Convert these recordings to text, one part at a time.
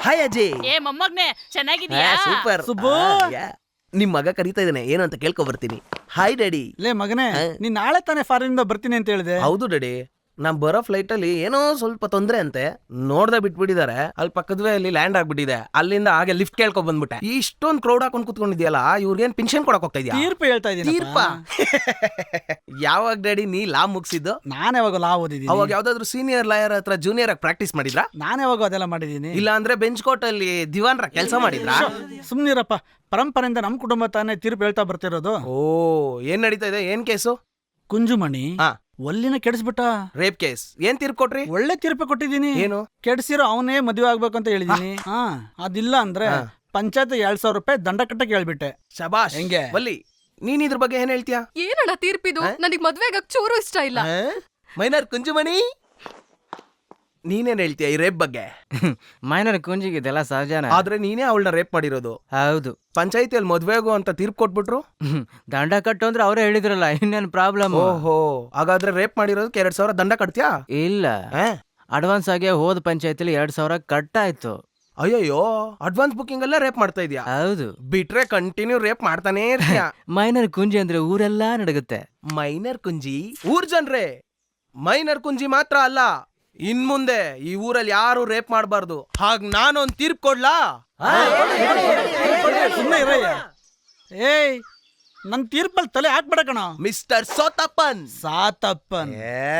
Hi Ajay. ಮೊಮ್ಮಗ್ನೆ ಚೆನ್ನಾಗಿದ್ಯಾ? Super. Subbu. ನಿಮ್ ಮಗ ಕರೀತಾ ಇದ್ದಾನೆ, ಏನು ಅಂತ ಕೇಳ್ಕೊ ಬರ್ತೀನಿ. Hi daddy. ಲೇ ಮಗನೇ, ನೀನ್ ನಾಳೆ ತಾನೇ ಫಾರಿನ್ ಇಂದ ಬರ್ತೀನಿ ಅಂತ ಹೇಳಿದೆ. ಹೌದು ಡ್ಯಾಡಿ, ನಾನ್ ಬರೋ ಫ್ಲೈಟ್ ಅಲ್ಲಿ ಏನೋ ಸ್ವಲ್ಪ ತೊಂದ್ರೆ ಅಂತೆ, ನೋಡ್ದೆ ಬಿಟ್ಬಿಟ್ಟಿದ್ದಾರೆ. ಅಲ್ಲಿ ಪಕ್ಕದವೇ ಅಲ್ಲಿ ಲ್ಯಾಂಡ್ ಆಗ್ಬಿಟ್ಟಿದೆ. ಅಲ್ಲಿಂದ ಹಾಗೆ ಲಿಫ್ಟ್ ಕೇಳ್ಕೊ ಬಂದ್ಬಿಟ್ಟೆ. ಇಷ್ಟೊಂದ್ ಕ್ರೌಡ್ ಹಾಕೊಂಡ್ ಕುತ್ಕೊಂಡಿದ್ಯಲ್ಲ, ಇವ್ರಿಗೇನ್ ಪೆನ್ಷನ್ ಕೊಡಕ್ ಹೋಗ್ತಾ ಇದೀಯಾ? ತೀರ್ಪು ಹೇಳ್ತಾ ಇದೀನಿ. ತೀರ್ಪ? ಯಾವಾಗ ಡ್ಯಾಡಿ ನೀ ಲಾ ಮುಗಿಸಿದ್ದು? ನಾನು ಯಾವಾಗ ಲಾ ಓದಿದ್ದೀನಿ. ಅವಾಗ ಯಾವ್ದಾದ್ರು ಸೀನಿಯರ್ ಲಾಯರ್ ಹತ್ರ ಜೂನಿಯರ್ ಆಗಿ ಪ್ರಾಕ್ಟೀಸ್ ಮಾಡಿದ್ರಾ? ನಾನು ಯಾವಾಗ ಅದೆಲ್ಲ ಮಾಡಿದೀನಿ. ಇಲ್ಲ ಅಂದ್ರೆ ಬೆಂಚ್ ಕೋರ್ಟ್ ಅಲ್ಲಿ ದಿವಾನ್ರ ಕೆಲಸ ಮಾಡಿದ್ರಾ? ಸುಮ್ನಿರಪ್ಪ, ಪರಂಪರೆಯಿಂದ ನಮ್ ಕುಟುಂಬ ತಾನೇ ತೀರ್ಪು ಹೇಳ್ತಾ ಬರ್ತಿರೋದು. ಓ, ಏನ್ ನಡೀತಾ ಇದೆ? ಏನ್ ಕೇಸು? ಕುಂಜುಮಣಿ ಒಲ್ಲಿನ ಕೆಡಿಸ್ಬಿಟ್ಟ. Rape case. ಏನ್ ತೀರ್ಪು ಕೊಟ್ರಿ? ಒಳ್ಳೆ ತೀರ್ಪು ಕೊಟ್ಟಿದ್ದೀನಿ. ಏನು? ಕೆಡಿಸಿರೋ ಅವನೇ ಮದುವೆ ಆಗ್ಬೇಕು ಅಂತ ಹೇಳಿದೀನಿ. ಅದಿಲ್ಲ ಅಂದ್ರೆ ಪಂಚಾಯತ್ 2,000 ರೂಪಾಯಿ ದಂಡ ಕಟ್ಟಕ್ಕೆ ಹೇಳ್ಬಿಟ್ಟೆ. ಶಬಾಷ್. ಹೆಂಗೆ ಬಲ್ಲಿ, ನೀನ್ ಇದ್ರ ಬಗ್ಗೆ ಏನ್ ಹೇಳ್ತೀಯಾ? ಏನಣ್ಣ ತೀರ್ಪಿದು? ನನಗ್ ಮದ್ವೆ ಆಗಕ್ ಚೂರು ಇಷ್ಟ ಇಲ್ಲ. ಮೈನರ್ ಕುಂಜುಮಣಿ, ನೀನೇನ್ ಹೇಳ್ತೀಯ ಈ ರೇಪ್ ಬಗ್ಗೆ? ಮೈನರ್ ಕುಂಜಿಗೆ ಇದೆಲ್ಲ ಸಹಜನ. ಆದ್ರೆ ನೀನೇ ಅವಳನ್ನ ರೇಪ್ ಮಾಡಿರೋದು. ಹೌದು. ಪಂಚಾಯತಿಯಲ್ಲಿ ಮದ್ವೆಗು ಅಂತ ತೀರ್ಪು ಕೊಟ್ಬಿಟ್ರು. ದಂಡ ಕಟ್ಟು ಅಂದ್ರೆ ಅವರೇ ಹೇಳಿದ್ರಲ್ಲ, ಇನ್ನೇನ್ ಪ್ರಾಬ್ಲಮ್? ಓಹೋ, ಹಾಗಾದ್ರೆ ರೇಪ್ ಮಾಡಿರೋದಕ್ಕೆ 2,000 ದಂಡ ಕಟ್ತೀಯಾ? ಇಲ್ಲ, ಅಡ್ವಾನ್ಸ್ ಆಗಿ ಹೋದ ಪಂಚಾಯತಿಲಿ 2,000 ಕಟ್ಟಾಯ್ತು. ಅಯ್ಯಯ್ಯೋ, ಅಡ್ವಾನ್ಸ್ ಬುಕಿಂಗ್ ಅಲ್ಲೇ ರೇಪ್ ಮಾಡ್ತಾ ಇದೀಯಾ? ಹೌದು. ಬಿಟ್ರೆ ಕಂಟಿನ್ಯೂ ರೇಪ್ ಮಾಡ್ತಾನೇ ಇರ್ತೀಯ. ಮೈನರ್ ಕುಂಜಿ ಅಂದ್ರೆ ಊರೆಲ್ಲಾ ನಡಗುತ್ತೆ. ಮೈನರ್ ಕುಂಜಿ ಊರ್ ಜನ್ರೆ. ಮೈನರ್ ಕುಂಜಿ ಮಾತ್ರ ಅಲ್ಲ, ಇನ್ ಮುಂದೆ ಈ ಊರಲ್ಲಿ ಯಾರು ರೇಪ್ ಮಾಡಬಾರ್ದು. ಹಾಗ ನಾನೊಂದ್ ತೀರ್ಪು ಕೊಡ್ಲಾ? ಸುಮ್ಮನೆ ಇರಯ್ಯ. ಏಯ್, ನನ್ ತೀರ್ಪಲ್ಲಿ ತಲೆ ಹಾಕ್ಬೇಡ ಕಣ. ಮಿಸ್ಟರ್ ಸೋತಪ್ಪನ್. ಸಾತಪ್ಪನ್.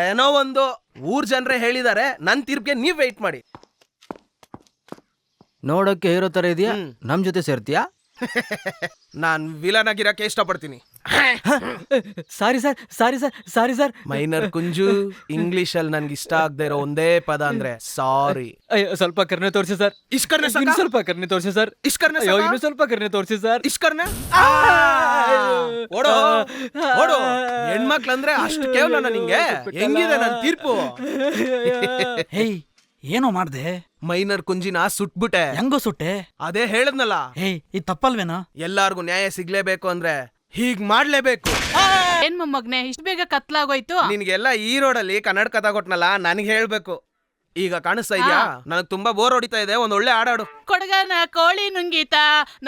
ಏನೋ ಒಂದು ಊರ್ ಜನರೇ ಹೇಳಿದಾರೆ, ನನ್ ತೀರ್ಪಿಗೆ ನೀವ್ ವೆಯ್ಟ್ ಮಾಡಿ. ನೋಡೋಕೆ ಹೀರೋ ತರ ಇದೆಯಾ? ನಮ್ ಜೊತೆ ಸೇರ್ತೀಯಾ? ನಾನ್ ವಿಲನ್ ಆಗಿರಕ್ಕೆ ಇಷ್ಟಪಡ್ತೀನಿ. Sorry sir, sorry sir, sorry sir. Minor Kunju, English ಅಲ್ಲಿ ನನ್ಗೆ ಇಷ್ಟ ಆಗದೆ ಇರೋ ಒಂದೇ ಪದ ಅಂದ್ರೆ ಸಾರಿ. ಅಯ್ಯೋ, ಸ್ವಲ್ಪ ಕರ್ನೆ ತೋರಿಸಿ ಸರ್. ಇಷ್ಕರ್ನೆ ಇನ್ನು ಸ್ವಲ್ಪ ಕರ್ನೆ ತೋರಿಸಿ ಸರ್. ಇಷ್ಕರ್ನೆ ಅಯ್ಯೋ, ಇನ್ನು ಸ್ವಲ್ಪ ಕರ್ನೆ ತೋರಿಸಿ ಸರ್. ಇಷ್ಕರ್ನೆ. ಓಡೋ ಓಡೋ. ಹೆಣ್ಮಕ್ಳಂದ್ರೆ ಅಷ್ಟು ಕೇವಲ ನಿಂಗೆ? ಹೆಂಗಿದೆ ನನ್ ತೀರ್ಪು? ಹೇಯ್, ಏನೋ ಮಾಡ್ದೆ? ಮೈನರ್ ಕುಂಜಿನ ಸುಟ್ಬಿಟ್ಟೆ. ಹೆಂಗೋ ಸುಟ್ಟೆ? ಅದೇ ಹೇಳದ್ನಲ್ಲ. ಹೇಯ್, ಇದು ತಪ್ಪಲ್ವೇನೋ? ಎಲ್ಲಾರ್ಗು ನ್ಯಾಯ ಸಿಗ್ಲೇಬೇಕು ಅಂದ್ರೆ ಹೀಗ್ ಮಾಡ್ಲೇಬೇಕು. ಏನ್ ಮೊಮ್ಮಗ್ನೆ ಇಷ್ಟ ಬೇಗ ಕತ್ಲಾಗೋಯ್ತು? ನಿನ್ಗೆಲ್ಲ ಈ ರೋಡಲ್ಲಿ ಕನ್ನಡ ಕಥಾ ಕೊಟ್ನಲ್ಲ, ನನ್ಗೆ ಹೇಳ್ಬೇಕು. ಈಗ ಕಾಣಿಸ್ತಾ ಇದ್ಯಾ? ನನಗ್ ತುಂಬಾ ಬೋರ್ ಹೊಡಿತಾ ಇದೆ, ಒಂದ್ ಒಳ್ಳೆ ಹಾಡಾಡು. ಕೊಡಗನ ಕೋಳಿ ನುಂಗೀತ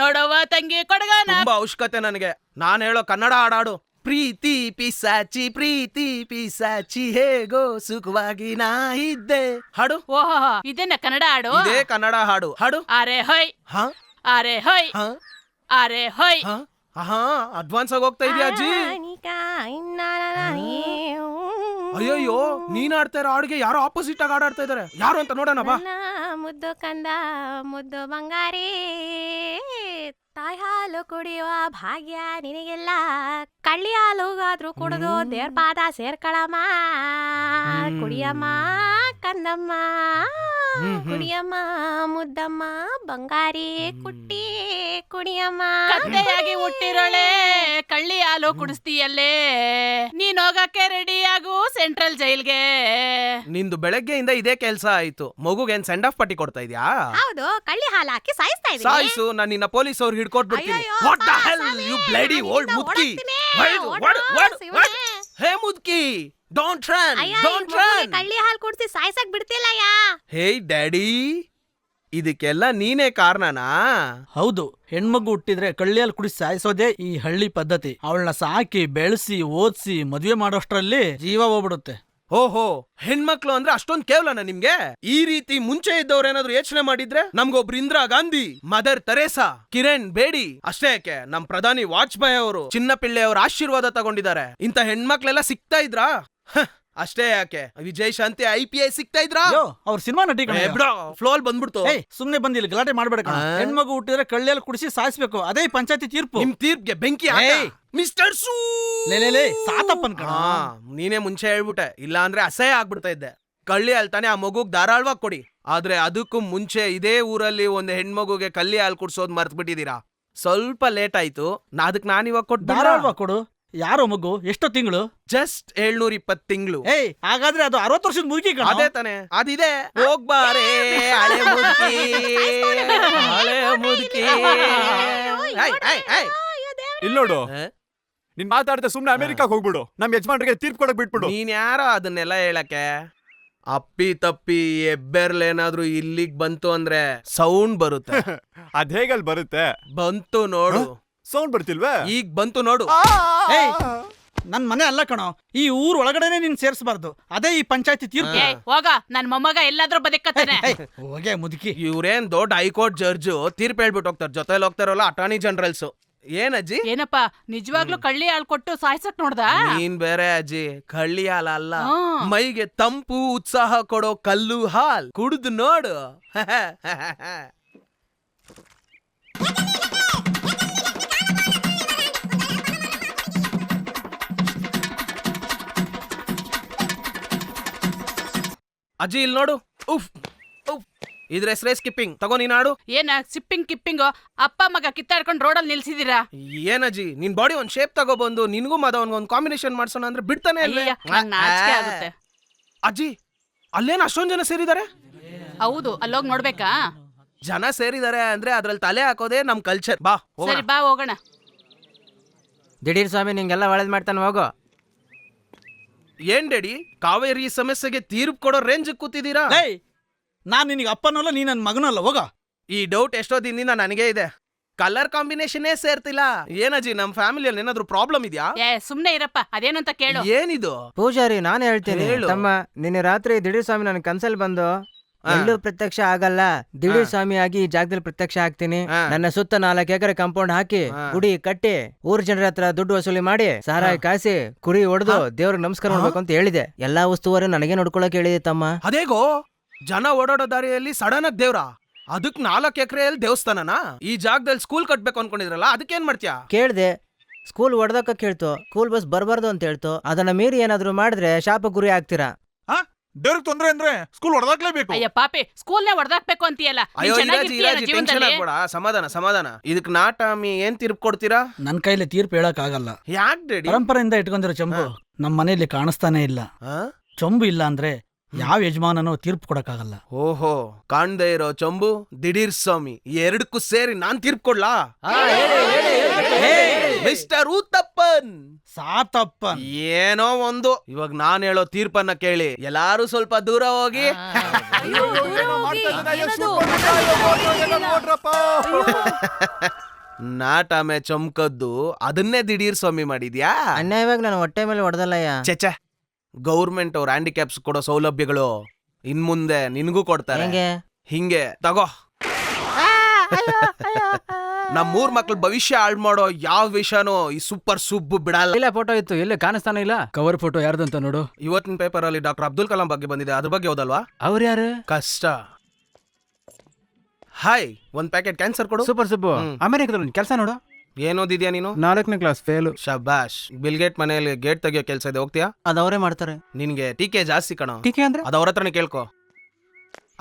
ನೋಡವ ತಂಗಿ ಕೊಡಗನ. ತುಂಬಾ ಅವಶ್ಯಕತೆ ನನಗೆ. ನಾನ್ ಹೇಳೋ ಕನ್ನಡ ಹಾಡಾಡು. ಪ್ರೀತಿ ಪಿಸಾಚಿ, ಪ್ರೀತಿ ಪಿಸಾಚಿ, ಹೇಗೋ ಸುಖವಾಗಿ ನಾ ಇದ್ದೆ. ಹಾಡು. ಓಹೋ, ಇದೇನ ಕನ್ನಡ ಹಾಡು? ಇದೇ ಕನ್ನಡ ಹಾಡು. ಹಾಡು. ಅರೆ ಹೊಯ್, ಹಾ ಅರೆ ಹೊಯ್, ಹಾ ಅರೆ ಹೊಯ್. ಹಾ, ಅಡ್ವಾನ್ಸ್ ಆಗಿ ಹೋಗ್ತಾ ಇದೀಯಾ ಅಜ್ಜಿ? ಅಯ್ಯಯ್ಯೋ, ನೀನ್ ಆಡ್ತಾ ಇರೋ ಹಾಡಿಗೆ ಯಾರೋ ಆಪೋಸಿಟ್ ಆಗಿ ಆಡ್ತಾ ಇದಾರೆ. ಯಾರು ಅಂತ ನೋಡೋಣ ಬಾ. ಮುದ್ದು ಕಂದ ಮುದ್ದು ಬಂಗಾರಿ, ತಾಯಿ ಹಾಲು ಕುಡಿಯುವ ಭಾಗ್ಯ ನಿನಗೆಲ್ಲ, ಕಳ್ಳಿ ಹಾಲುಗಾದ್ರೂ ಕುಡಿದು ದೇವ್ರ ಪಾದ ಸೇರ್ಕಳಮ್ಮ, ಕುಡಿಯಮ್ಮ ಕಂದಮ್ಮ, ಕುಡಿಯಮ್ಮ ಮುದ್ದಮ್ಮ ಬಂಗಾರಿ ಕುಟ್ಟಿ ಕುಡಿಯಮ್ಮ. ಕತ್ತೆಯಾಗಿ ಹುಟ್ಟಿರೋಳೆ ಕಳ್ಳಿ ಹಾಲು ಕುಡಿಸ್ತೀಯಲ್ಲೇ, ನೀನ್ ಹೋಗಕ್ಕೆ ರೆಡಿ ಆಗು ಸೆಂಟ್ರಲ್ ಜೈಲ್ಗೆ. ನಿಂದು ಬೆಳಗ್ಗೆಯಿಂದ ಇದೇ ಕೆಲ್ಸ ಆಯ್ತು. ಮಗುಗೇನ್ ಸೆಂಡ್ ಆಫ್ ಪಟ್ಟಿ ಕೊಡ್ತಾ ಇದ್ಯಾ? ಹೌದು, ಕಳ್ಳಿ ಹಾಲು ಹಾಕಿ ಸಾಯಿಸ್ತಾ ಇದ್ದೀನಿ. ಸಾಯಿಸು, ನಾನು ನಿನ್ನ ಪೊಲೀಸ್ ಅವ್ರಿಗೆ ಹಿಡ್ಕೊಟ್ಬಿಡ್ತೀನಿ. What the hell you bloody old ಮುದ್ಕಿ. ಹೇ ಮುದ್ಕಿ, ಡೋಂಟ್ ರನ್, ಡೋಂಟ್ ರನ್. ಕಳ್ಳಿ ಹಾಲು ಕುಡಿಸಿ ಸಾಯಿಸಕ್ ಬಿಡ್ತಿಲ್ಲಯ್ಯ. ಹೇ ಡ್ಯಾಡಿ, ಇದಕ್ಕೆಲ್ಲ ನೀನೇ ಕಾರಣನಾ? ಹೌದು, ಹೆಣ್ಮಗು ಹುಟ್ಟಿದ್ರೆ ಕಳ್ಳಿಯಲ್ಲಿ ಕುಡಿಸಿ ಸಾಯಿಸೋದೇ ಈ ಹಳ್ಳಿ ಪದ್ಧತಿ. ಅವಳನ್ನ ಸಾಕಿ ಬೆಳೆಸಿ ಓದಿಸಿ ಮದುವೆ ಮಾಡೋಷ್ಟ್ರಲ್ಲಿ ಜೀವ ಹೋಗ್ಬಿಡುತ್ತೆ. ಓಹೋ, ಹೆಣ್ಮಕ್ಳು ಅಂದ್ರೆ ಅಷ್ಟೊಂದ್ ಕೇವಲನ ನಿಮ್ಗೆ? ಈ ರೀತಿ ಮುಂಚೆ ಇದ್ದವ್ರೇನಾದ್ರು ಯೋಚನೆ ಮಾಡಿದ್ರೆ ನಮ್ಗೊಬ್ರು ಇಂದಿರಾ ಗಾಂಧಿ, ಮದರ್ ತೆರೇಸಾ, ಕಿರಣ್ ಬೇಡಿ, ಅಷ್ಟೇ ಯಾಕೆ ನಮ್ ಪ್ರಧಾನಿ ವಾಜಪೇಯಿ ಅವರು, ಚಿನ್ನ ಪಿಳ್ಳೆ ಅವರ ಆಶೀರ್ವಾದ ತಗೊಂಡಿದ್ದಾರೆ. ಇಂತ ಹೆಣ್ಮಕ್ಳೆಲ್ಲ ಸಿಗ್ತಾ ಇದ್ರಾ? ಅಷ್ಟೇ ಯಾಕೆ ವಿಜಯ್ ಶಾಂತಿ IPS ಸಿಗ್ತಾ ಇದ್ರಾ? ಅವ್ರ ಸಿನಿಮಾ ನಟಿ ಫ್ಲೋಲ್ ಬಂದ್ಬಿಡ್ತು. ಸುಮ್ನೆ ಬಂದಿಲ್ಲ, ಗಲಾಟೆ ಮಾಡ್ಬೇಡ. ಹೆಣ್ಮಗು ಹುಟ್ಟಿದ್ರೆ ಕಳ್ಳಿಯಲ್ಲಿ ಕುಡಿಸಿ ಸಾಯಿಸ್ಬೇಕು, ಅದೇ ಪಂಚಾಯತಿ ತೀರ್ಪು. ನಿಮ್ ತೀರ್ಪ್ಗೆ ಬೆಂಕಿ ಮಿಸ್ಟರ್ ಸೂ. ಸಾತಪ್ಪನ್ ಕಣ, ನೀನೇ ಮುಂಚೆ ಹೇಳ್ಬಿಟ್ಟೆ, ಇಲ್ಲ ಅಂದ್ರೆ ಅಸಹ್ಯ ಆಗ್ಬಿಡ್ತಾ ಇದ್ದೆ. ಕಳ್ಳಿ ಹಾಲ್ ತಾನೆ ಆ ಮಗುಗ್ ಧಾರಾಳವಾಗಿ ಕೊಡಿ. ಆದ್ರೆ ಅದಕ್ಕೂ ಮುಂಚೆ ಇದೇ ಊರಲ್ಲಿ ಒಂದು ಹೆಣ್ಮಗುಗೆ ಕಳ್ಳಿ ಹಾಲು ಕುಡ್ಸೋದ್ ಮರ್ತ್ ಬಿಟ್ಟಿದೀರಾ. ಸ್ವಲ್ಪ ಲೇಟ್ ಆಯ್ತು, ಅದಕ್ಕೆ ನಾನಿವಾಗ ಕೊಟ್ಟು ಧಾರಾಳವಾಗಿ ಕೊಡು. ಯಾರೋ ಮಗು, ಎಷ್ಟೋ ತಿಂಗಳು? ಜಸ್ಟ್ 720 ತಿಂಗಳು. ಹಾಗಾದ್ರೆ ಅದು 60 ವರ್ಷದ ಮುದುಕಿ ಕಣ. ಅದೇ ತಾನೆ, ಅದಿದೆ. ಹೋಗ್ಬಾರೆ ಹಳೆ ಮುದುಕಿ, ಹಳೆ ಮುದುಕಿ. ಇಲ್ಲಿ ನೋಡು, ನೀನ್ ಮಾತಾಡ್ದೆ ಸುಮ್ನೆ ಅಮೆರಿಕಾಗ್ ಹೋಗ್ಬಿಡು. ನಮ್ ಯಜಮಾನ್ರಿಗೆ ತೀರ್ಪು ಕೊಡಕ್ ಬಿಟ್ಬಿಡು. ನೀನ್ ಯಾರೋ ಅದನ್ನೆಲ್ಲ ಹೇಳಕ್ಕೆ? ಅಪ್ಪಿ ತಪ್ಪಿ ಹೆಬ್ಬೆರ್ಲೇನಾದ್ರೂ ಇಲ್ಲಿಗ್ ಬಂತು ಅಂದ್ರೆ ಸೌಂಡ್ ಬರುತ್ತೆ. ಅದ್ ಹೇಗಲ್ ಬರುತ್ತೆ? ಬಂತು ನೋಡು. ಸೌಂಡ್ ಬರ್ತಿಲ್ವೇ? ಈಗ ಬಂತು ನೋಡು. ಏಯ್, ನನ್ ಮನೆ ಅಲ್ಲ ಕಣೋ, ಈ ಊರ್ ಒಳಗಡೆನೆ ನೀನ್ ಸೇರ್ಸಬಾರ್ದು. ಅದೇ ಈ ಪಂಚಾಯತಿ ತೀರ್ಪು. ಏಯ್ ಹೋಗ, ನನ್ ಮೊಮ್ಮಗ ಎಲ್ಲಾದ್ರೂ ಬದುಕತ್ತಾನೆ. ಹೋಗೆ ಮುದುಕಿ. ಇವ್ರೇನ್ ದೊಡ್ಡ ಹೈಕೋರ್ಟ್ ಜಡ್ಜು ತೀರ್ಪು ಹೇಳ್ಬಿಟ್ಟು ಹೋಗ್ತಾರೆ. ಜೊತೆಲಿ ಹೋಗ್ತಾರಲ್ಲ ಅಟಾರ್ನಿ ಜನರಲ್ಸ್. ಏನಜ್ಜಿ ಏನಪ್ಪ ನಿಜವಾಗ್ಲೂ ಕಳ್ಳಿ ಹಾಲ್ ಕೊಟ್ಟು ಸಾಯ್ಸಕ್ ನೋಡ್ದ? ನೀನ್ ಬೇರೆ ಅಜ್ಜಿ, ಕಳ್ಳಿ ಹಾಲ ಅಲ್ಲ, ಹ್ಮ್. ಮೈಗೆ ತಂಪು ಉತ್ಸಾಹ ಕೊಡೋ ಕಲ್ಲು ಹಾಲ್ ಕುಡ್ದು ನೋಡು. ಅಜ್ಜಿ ಇಲ್ಲಿ ನೋಡು. ಉಫ್ ಉಫ್, ಇದ್ರ ಹೆಸರೇ ಸ್ಕಿಪ್ಪಿಂಗ್. ತಗೋ ನೀನ್ ಆಡು. ಏನ ಸಿಪ್ಪಿಂಗ್ ಕಿಪ್ಪಿಂಗ್? ಅಪ್ಪ ಮಗ ಕಿತ್ತಾಡ್ಕೊಂಡ್ ರೋಡಲ್ಲಿ ನಿಲ್ಸಿದೀರಾ? ಏನಜ್ಜಿ ನಿನ್ ಬಾಡಿ ಒಂದ್ ಶೇಪ್ ತಗೋಬಂದು ನಿನ್ಗೂ ಒಂದ್ ಕಾಂಬಿನೇಷನ್ ಮಾಡ್ಸೋಣ ಅಂದ್ರೆ ಬಿಡ್ತಾನೆ ಅಲ್ವೇ? ಅಯ್ಯ, ನಂಗ್ ನಾಚಿಕೆ ಆಗುತ್ತೆ. ಅಜ್ಜಿ ಅಲ್ಲೇನ್ ಅಷ್ಟೊಂದ್ ಜನ ಸೇರಿದ್ದಾರೆ? ಹೌದು, ಅಲ್ಲೋಗ್ ನೋಡ್ಬೇಕಾ? ಜನ ಸೇರಿದ್ದಾರೆ ಅಂದ್ರೆ ಅದ್ರಲ್ಲಿ ತಲೆ ಹಾಕೋದೇ ನಮ್ ಕಲ್ಚರ್. ಬಾ ಹೋಗೋಣ. ಸರಿ ಬಾ ಹೋಗೋಣ. ದಿಢೀರ್ ಸ್ವಾಮಿ ನಿಂಗೆಲ್ಲ ಒಳ್ಳೇದ್ ಮಾಡ್ತಾನೆ, ಹೋಗೋ. ಏನ್ ಡ್ಯಾಡಿ, ಕಾವೇರಿ ಸಮಸ್ಯೆಗೆ ತೀರ್ಪು ಕೊಡೋ ರೇಂಜ್ ಕೂತಿದ್ದೀರಾ? ಏಯ್, ನಾನ್ ನಿನಗೆ ಅಪ್ಪನಲ್ಲ, ನೀ ನನ್ ಮಗನಲ್ಲ. ಹೋಗ. ಈ ಡೌಟ್ ಎಷ್ಟೋ ದಿನದಿಂದ ನನಗೆ ಇದೆ. ಕಲರ್ ಕಾಂಬಿನೇಷನ್ನೇ ಸೇರ್ತಿಲ್ಲ. ಏನಜ್ಜಿ ನಮ್ ಫ್ಯಾಮಿಲಿಯಲ್ಲಿ ಏನಾದ್ರು ಪ್ರಾಬ್ಲಮ್ ಇದೆಯಾ? ಏ ಸುಮ್ನೆ ಇರಪ್ಪ, ಅದೇನಂತ ಕೇಳು. ಏನಿದು? ಪೂಜಾರಿ ನಾನು ಹೇಳ್ತೀನಿ ಹೇಳು. ತಮ್ಮ, ನಿನ್ನೆ ರಾತ್ರಿ ದಿಢೀರ್ ಸ್ವಾಮಿ ನನ್ ಕನ್ಸಲ್ ಬಂದು ಎಲ್ಲೂ ಪ್ರತ್ಯಕ್ಷ ಆಗಲ್ಲ, ದಿಢೀರ್ ಸ್ವಾಮಿ ಆಗಿ ಈ ಜಾಗದಲ್ಲಿ ಪ್ರತ್ಯಕ್ಷ ಆಗ್ತೀನಿ, ನನ್ನ ಸುತ್ತ 4 ಎಕರೆ ಕಾಂಪೌಂಡ್ ಹಾಕಿ ಗುಡಿ ಕಟ್ಟಿ ಊರ್ ಜನರ ಹತ್ರ ದುಡ್ಡು ವಸೂಲಿ ಮಾಡಿ ಸಾರಾಯಿ ಕಾಸಿ ಕುರಿ ಹೊಡೆದು ದೇವ್ರಿಗೆ ನಮಸ್ಕಾರ ಮಾಡ್ಬೇಕು ಅಂತ ಹೇಳಿದೆ. ಎಲ್ಲಾ ಉಸ್ತುವಾರಿ ನನಗೆ ನೋಡ್ಕೊಳಕ್ ಹೇಳಿದೆ ತಮ್ಮ. ಅದೇಗೋ ಜನ ಓಡಾಡೋ ದಾರಿಯಲ್ಲಿ ಸಡನ್ ಆಗಿ ದೇವ್ರ, ಅದಕ್ 4 ಎಕರೆಯಲ್ಲಿ ದೇವಸ್ಥಾನನಾ? ಈ ಜಾಗದಲ್ಲಿ ಸ್ಕೂಲ್ ಕಟ್ಬೇಕು ಅನ್ಕೊಂಡಿದ್ರಲ್ಲ, ಅದಕ್ಕೇನ್ ಮಾಡ್ತೀಯಾ? ಕೇಳ್ದೆ, ಸ್ಕೂಲ್ ಹೊಡೆದಕ್ಕ ಕೇಳ್ತು, ಸ್ಕೂಲ್ ಬಸ್ ಬರ್ಬಾರ್ದು ಅಂತ ಹೇಳ್ತು. ಅದನ್ನ ಮೀರಿ ಏನಾದ್ರು ಮಾಡಿದ್ರೆ ಶಾಪ ಗುರಿ ಆಗ್ತೀರಾ. ದೇವ್ರಿಗೆ ತೊಂದ್ರೆ ಅಂದ್ರೆ ಸ್ಕೂಲ್ ಹೊಡೆದಾಕ್ಲೇಬೇಕು. ಅಯ್ಯ ಪಾಪಿ, ಸ್ಕೂಲ್ನೇ ಹೊಡೆದಾಕ್ಬೇಕು ಅಂತೀಯಲ್ಲ. ನೀನ್ ಅಯ್ಯೋ ಚೆನ್ನಾಗಿರ್ತೀಯಲ್ಲ ಟೆನ್ಷನ್ ಜೀವನದಲ್ಲಿ. ಆಗ್ಬೇಡ, ಸಮಾಧಾನ ಸಮಾಧಾನ. ಇದಕ್ ನಾಟಾಮಿ ಏನ್ ತೀರ್ಪು ಕೊಡ್ತೀರಾ? ನನ್ ಕೈಲಿ ತೀರ್ಪು ಹೇಳಕ್ ಆಗಲ್ಲ. ಯಾಕ್ ಡ್ಯಾಡಿ? ಪರಂಪರೆಯಿಂದ ಇಟ್ಕೊಂಡಿರೋ ಚಂಬು ನಮ್ ಮನೆಯಲ್ಲಿ ಕಾಣಿಸ್ತಾನೆ ಇಲ್ಲ. ಚಂಬು ಇಲ್ಲ ಅಂದ್ರೆ ಯಾವ ಯಜಮಾನನೂ ತೀರ್ಪು ಕೊಡಕ್ಕಾಗಲ್ಲ. ಓಹೋ, ಕಾಣ್ದೇ ಇರೋ ಚಂಬು, ದಿಢೀರ್ ಸ್ವಾಮಿ, ಎರಡಕ್ಕೂ ಸೇರಿ ನಾನ್ ತೀರ್ಪು ಕೊಡ್ಲಾ? ಮಿಸ್ಟರ್ ಊತಪ್ಪನ್, ಸಾತಪ್ಪನ್, ಏನೋ ಒಂದು. ಇವಾಗ ನಾನ್ ಹೇಳೋ ತೀರ್ಪನ್ನ ಕೇಳಿ ಎಲ್ಲಾರು ಸ್ವಲ್ಪ ದೂರ ಹೋಗಿ. ನಾಟಾಮೆ ಚಮಕದ್ದು ಅದನ್ನೇ ದಿಢೀರ್ ಸ್ವಾಮಿ ಮಾಡಿದ್ಯಾ? ಅನ್ಯಾಯವಾಗಿ ನಾನು ಹೊಟ್ಟೆ ಮೇಲೆ ಹೊಡೆದಲ್ಲಯ್ಯ. ಚೆಚ್ಚೆ, ಗೌರ್ಮೆಂಟ್ ಅವ್ರ ಹ್ಯಾಂಡಿಕ್ಯಾಪ್ಸ್ ಕೊಡೋ ಸೌಲಭ್ಯಗಳು ಇನ್ ಮುಂದೆ ನಿನ್ಗೂ ಕೊಡ್ತಾರೆ. ಹೆಂಗೆ? ಹಿಂಗೆ ತಗೋ. ನಮ್ಮೂರ್ ಮಕ್ಳ ಭವಿಷ್ಯ ಹಾಳ್ ಮಾಡೋ ಯಾವ ವಿಷಯನೂ ಈ ಸೂಪರ್ ಸುಬ್ಬು ಬಿಡಲ್ಲ. ಇಲ್ಲ, ಫೋಟೋ ಇತ್ತು, ಎಲ್ಲಿ ಕಾಣಿಸ್ತಾನೆ ಇಲ್ಲ. ಕವರ್ ಫೋಟೋ ಯಾರ್ದಂತ ನೋಡು. ಇವತ್ತಿನ ಪೇಪರ್ ಅಲ್ಲಿ ಡಾಕ್ಟರ್ ಅಬ್ದುಲ್ ಕಲಾಂ ಬಗ್ಗೆ ಬಂದಿದೆ, ಅದ್ರ ಬಗ್ಗೆ ಓದಲ್ವಾ? ಅವ್ರು ಯಾರು? ಕಷ್ಟ. ಹಾಯ್, ಒಂದ್ ಪ್ಯಾಕೆಟ್ ಕ್ಯಾನ್ಸರ್ ಕೊಡು. ಸೂಪರ್ ಸುಬ್ಬು, ಅಮೆರಿಕದಲ್ಲಿ ಕೆಲಸ ನೋಡು. ಏನೋದಿದ್ಯಾ ನೀನು? 4ನೇ ಕ್ಲಾಸ್ ಫೇಲು. ಶಬಾಷ್. ಬಿಲ್ಗೇಟ್ ಮನೆಯಲ್ಲಿ ಗೇಟ್ ತೆಗಿಯೋ ಕೆಲಸ ಇದೆ, ಹೋಗ್ತೀಯಾ? ಅದವರೇ ಮಾಡ್ತಾರೆ. ನಿನ್ಗೆ ಟೀಕೆ ಜಾಸ್ತಿ ಕಣೋ. ಟೀಕೆ ಅಂದ್ರೆ? ಅದ ಅವ್ರ ಹತ್ರನೇ ಕೇಳ್ಕೊ.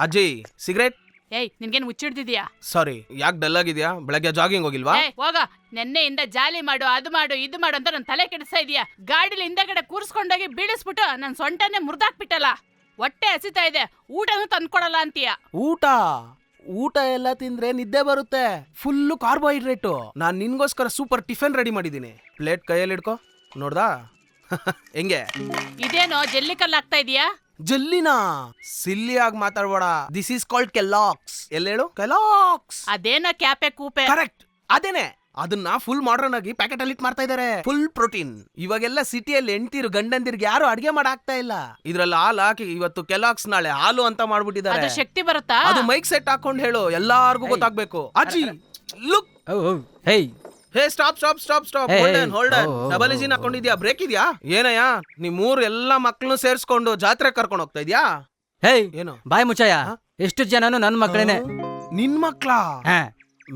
ಅಜ್ಜಿ ಸಿಗರೇಟ್? ಏಯ್ ನಿನ್ಗೇನ್ ಮುಚ್ಚಿಡ್ತಿದ್ಯಾ? ಸಾರಿ, ಯಾಕೆ ಡಲ್ ಆಗಿದ್ಯಾ? ಬೆಳಗ್ಗೆ ಜಾಗಿಂಗ್ ಹೋಗಿಲ್ವಾ? ಏ ಹೋಗ, ನೆನ್ನೆಯಿಂದ ಜಾಲಿ ಮಾಡು, ಅದು ಮಾಡು, ಇದು ಮಾಡು ಅಂತ ನನ್ ತಲೆ ಕೆಡಿಸ್ತಾ ಇದೀಯಾ. ಗಾಡಿಲಿ ಹಿಂದೆಗಡೆ ಕೂರ್ಸ್ಕೊಂಡೋಗಿ ಬೀಳಿಸ್ಬಿಟ್ಟು ನನ್ ಸೊಂಟನೇ ಮುರ್ದಾಕ್ಬಿಟ್ಟಲ್ಲ. ಹೊಟ್ಟೆ ಹಸಿತಾ ಇದೆ, ಊಟನೂ ತಂದ್ಕೊಡಲ್ಲ ಅಂತೀಯ. ಊಟ ಎಲ್ಲ ತಿಂದ್ರೆ ನಿದ್ದೆ ಬರುತ್ತೆ. Full carbohydrate. ನಾನ್ ನಿನ್ಗೋಸ್ಕರ ಸೂಪರ್ ಟಿಫಿನ್ ರೆಡಿ ಮಾಡಿದೀನಿ. ಪ್ಲೇಟ್ ಕೈಯಲ್ಲಿ ಇಡ್ಕೊ. ನೋಡ್ದಾ? ಹೆಂಗೆ? ಇದೇನೋ ಜಲ್ಲಿ ಕಲ್ಲಾಗ್ತಾ ಇದೀಯಾ? ಜಲ್ಲಿನಾ? ಸಿಲ್ಲಿ ಆಗಿ ಮಾತಾಡ್ಬೇಡ. This is called Kellogg's. ಎಲ್ಲೇಳು? ಕೆಲಾಕ್ಸ್. ಅದೇನೋ ಕ್ಯಾಪೆ ಕೂಪೆ. ಕರೆಕ್ಟ್, ಅದೇನೆ. ಅದನ್ನ ಫುಲ್ ಮಾಡರ್ನ್ ಆಗಿ ಪ್ಯಾಕೆಟ್ ಅಲ್ಲಿ ಇಟ್ ಮಾಡ್ತಾ ಇದಾರೆ. Full protein. ಇವಾಗೆಲ್ಲ ಸಿಟಿಯಲ್ಲಿ ಹೆಂಡ್ತಿರು ಗಂಡಂದಿರ್ಗೆ ಯಾರು ಅಡ್ಗೆ ಮಾಡಾಕ್ತಾ ಇಲ್ಲ. ಇದ್ರಲ್ಲಿ ಹಾಲು ಹಾಕಿ ಇವತ್ತು ಕೆಲಾಕ್ಸ್, ನಾಳೆ ಹಾಲು ಅಂತ ಮಾಡ್ಬಿಟ್ಟಿದ್ದಾರೆ. ಅದು ಶಕ್ತಿ ಬರುತ್ತಾ? ಅದು ಮೈಕ್ ಸೆಟ್ ಹಾಕೊಂಡ್ ಹೇಳು, ಎಲ್ಲಾರ್ಗು ಗೊತ್ತಾಗ್ಬೇಕು. ಅಜ್ಜಿ look. Hey, hey stop stop stop stop. Hold on. Double engine ಹಾಕೊಂಡಿದ್ಯಾ? ಬ್ರೇಕ್ ಇದೆಯಾ? ಏನಯ್ಯ, ನಿಮ್ಮೂರ್ ಎಲ್ಲಾ ಮಕ್ಳನ್ನು ಸೇರ್ಸ್ಕೊಂಡು ಜಾತ್ರೆ ಕರ್ಕೊಂಡು ಹೋಗ್ತಾ ಇದ್ಯಾ? ಹೇಯ್, ಏನು? ಬಾಯ್ ಮುಚ್ಚಯ್ಯ. ಎಷ್ಟು ಜನನು ನನ್ ಮಕ್ಕಳೇನೆ. ನಿನ್ ಮಕ್ಳಾ?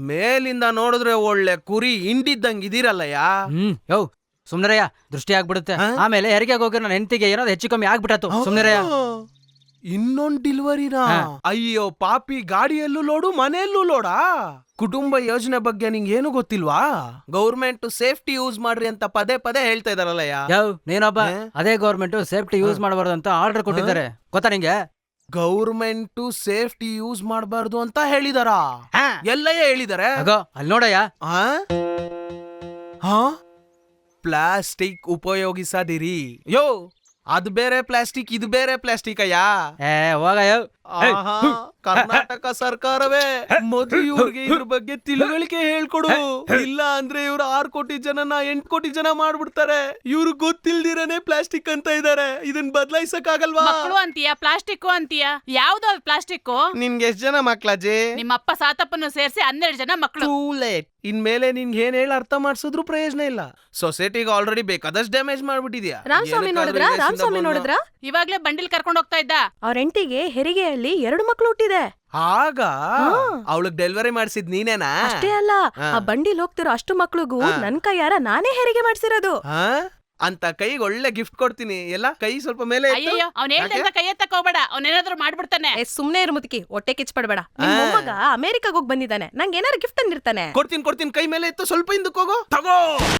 ಮೇಲಿಂದ ನೋಡಿದ್ರೆ ಒಳ್ಳೆ ಕುರಿ ಹಿಂಡಿದ್ದಂಗ್ ಇದೀರಲ್ಲಯ್ಯ. ಯೋ ಸುಮ್ನರಯ್ಯ, ದೃಷ್ಟಿ ಆಗ್ಬಿಡುತ್ತೆ. ಆಮೇಲೆ ಹೆರಿಗೆ ಹೋಗಿ ನನ್ನ ಹೆಂಡತಿಗೆ ಏನಾದ್ರು ಹೆಚ್ಚು ಕಮ್ಮಿ ಆಗ್ಬಿಟ್ಟತು. ಸುಮ್ನರಯ್ಯ. ಇನ್ನೊಂದ್ ಡೆಲಿವರಿನಾ? ಅಯ್ಯೋ ಪಾಪಿ, ಗಾಡಿಯಲ್ಲೂ ಲೋಡು, ಮನೆಯಲ್ಲೂ ಲೋಡಾ? ಕುಟುಂಬ ಯೋಜನೆ ಬಗ್ಗೆ ನಿಂಗೆ ಏನು ಗೊತ್ತಿಲ್ವಾ? ಗೌರ್ಮೆಂಟ್ ಸೇಫ್ಟಿ ಯೂಸ್ ಮಾಡ್ರಿ ಅಂತ ಪದೇ ಪದೇ ಹೇಳ್ತಾ ಇದಾರಲ್ಲಯ್ಯ. ಯಾವ ನೀನೊಬ್ಬ ಅದೇ ಗೌರ್ಮೆಂಟ್ ಸೇಫ್ಟಿ ಯೂಸ್ ಮಾಡಬಾರ್ದು ಅಂತ ಆರ್ಡರ್ ಕೊಟ್ಟಿದ್ದಾರೆ, ಗೊತ್ತಾ ನಿಂಗೆ? ಗೌರ್ಮೆಂಟ್ ಸೇಫ್ಟಿ ಯೂಸ್ ಮಾಡಬಾರ್ದು ಅಂತ ಹೇಳಿದಾರ? ಎಲ್ಲಯ್ಯ ಹೇಳಿದಾರೆ? ಅಲ್ಲಿ ನೋಡಯ್ಯ. ಪ್ಲಾಸ್ಟಿಕ್ ಉಪಯೋಗಿಸದಿರಿ. ಯೋ, ಅದು ಬೇರೆ ಪ್ಲಾಸ್ಟಿಕ್ ಇದು ಬೇರೆ ಪ್ಲಾಸ್ಟಿಕ್ ಅಯ್ಯ. ಹೋಗಯ್ಯೋ. ಆಹಾ, ಕರ್ನಾಟಕ ಸರ್ಕಾರವೇ ಮೊದ್ಲು ಇವ್ರಿಗೆ ಇದ್ರ ಬಗ್ಗೆ ತಿಳುವಳಿಕೆ ಹೇಳ್ಕೊಡು. ಇಲ್ಲ ಅಂದ್ರೆ ಇವ್ರು 6 ಕೋಟಿ ಜನನ 8 ಕೋಟಿ ಜನ ಮಾಡ್ಬಿಡ್ತಾರೆ. ಇವ್ರು ಗೊತ್ತಿಲ್ದಿರನೆ ಪ್ಲಾಸ್ಟಿಕ್ ಅಂತ ಇದಾರೆ. ಇದನ್ ಬದಲಾಯಿಸಕ್ ಆಗಲ್ವಾ? ಮಕ್ಕಳು ಅಂತೀಯ, ಪ್ಲಾಸ್ಟಿಕ್ ಅಂತೀಯ, ಯಾವ್ದು ಅದು ಪ್ಲಾಸ್ಟಿಕ್? ನಿನ್ಗೆ ಎಷ್ಟ್ ಜನ ಮಕ್ಳಜ್ಜಿ? ನಿಮ್ಮಪ್ಪ ಸಾತಪ್ಪನ್ನು ಸೇರಿಸಿ 12 ಜನ ಮಕ್ಕಳು. Too late. ಇನ್ಮೇಲೆ ನಿನ್ಗೆ ಏನ್ ಹೇಳಿ ಅರ್ಥ ಮಾಡ್ಸಿದ್ರು ಪ್ರಯೋಜನ ಇಲ್ಲ. ಸೊಸೈಟಿಗೆ ಆಲ್ರೆಡಿ ಬೇಕಾದಷ್ಟು ಡ್ಯಾಮೇಜ್ ಮಾಡ್ಬಿಟ್ಟಿದ್ಯಾ. ರಾಮಸ್ವಾಮಿ ನೋಡಿದ್ರಾ? ರಾಮಸ್ವಾಮಿ ನೋಡಿದ್ರಾ? ಇವಾಗ್ಲೇ ಬಂಡಿಲ್ ಕರ್ಕೊಂಡ್ ಹೋಗ್ತಾ ಇದ್ದ. ಅವ್ರ ಹೆಂಡತಿಗೆ ಹೆರಿಗೆಯಲ್ಲಿ 2 ಮಕ್ಳು ಹುಟ್ಟಿದೆ. ಆಗ ಅವಳಗ್ ಡೆಲಿವರಿ ಮಾಡ್ಸಿದ್ ನೀನೇನಾ? ಅಷ್ಟೇ ಅಲ್ಲ, ಆ ಬಂಡಿಲ್ ಹೋಗ್ತಿರೋ ಅಷ್ಟು ಮಕ್ಳಿಗೂ ನನ್ ಕೈಯಾರ ನಾನೇ ಹೆರಿಗೆ ಮಾಡ್ಸಿರೋದು. ಹಾ? ಅಂತ ಕೈಗೆ ಒಳ್ಳೆ ಗಿಫ್ಟ್ ಕೊಡ್ತೀನಿ. ಎಲ್ಲ ಕೈ ಸ್ವಲ್ಪ ಮೇಲೆ ಎತ್ತು. ಅಯ್ಯಯ್ಯೋ, ಅವ್ನ ಹೇಳ್ದಂತ ಕೈ ಎತ್ತಕ್ ಹೋಗ್ಬೇಡ, ಅವ್ನೇನಾದ್ರೂ ಮಾಡ್ಬಿಡ್ತಾನೆ. ಸುಮ್ನೆ ಇರು ಮುದುಕಿ, ಹೊಟ್ಟೆ ಕಿಚ್ಪಡ್ಬೇಡ. ನಿಮ್ ಮೊಮ್ಮಗ ಅಮೆರಿಕಾಗ್ ಹೋಗ್ ಬಂದಿದ್ದಾನೆ, ನಂಗೆ ಏನಾರು ಗಿಫ್ಟ್ ತಂದಿರ್ತಾನೆ. ಕೊಡ್ತೀನಿ ಕೈ ಮೇಲೆ ಎತ್ತು, ಸ್ವಲ್ಪ ಹಿಂದಕ್ಕೆ ಹೋಗೋ. ತಗೋ.